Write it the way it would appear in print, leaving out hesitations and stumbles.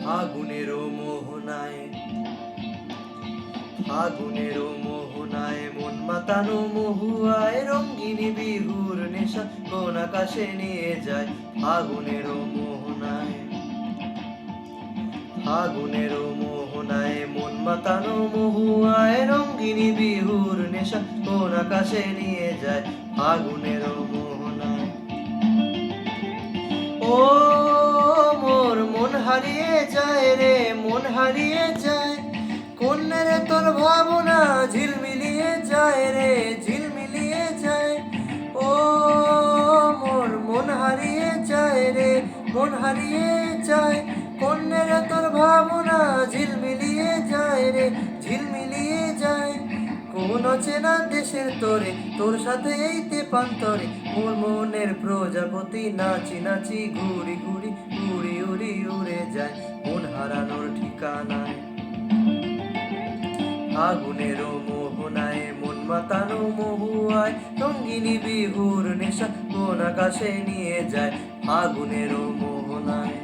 ফাগুনেরও মোহনায় মন মাতানো মহুয়ায় রঙ্গিনী বিহুর নেশা কোন আকাশে নিয়ে যায়। ফাগুনেরও মোহনায় মন মাতানো মহুয়ায় রঙ্গিনী বিহুর নেশা কোন আকাশে নিয়ে যায়। ফাগুনেরও মোহনায় ও মোর মন হারিয়ে যায় রে, মন হারিয়ে যায়। কোন্নে রে তোর ভাবনা ঝিলমিলিয়ে যায় রে, ঝিলমিলিয়ে যায়। ও মোর মন হারিয়ে যায় রে, মন হারিয়ে যায়। কোন্নে রে তোর ভাবনা ঝিলমিলিয়ে যায় রে, ঝিলমিলিয়ে যায়। কোন অচেনা দেশের তোরে, তোর সাথে এই তেপান্তরে মোর মনের প্রজাপতি নাচি নাচি ঘুরি ঘুরি উড়ি উড়ি উড়ে যায় মন হারানোর ঠিকানায়। ফাগুনেরও মোহনায় মন মাতানো মহুয়ায় রঙ্গিনী বিহুর নেশা কোন আকাশে নিয়ে যায়। ফাগুনেরও মোহনায়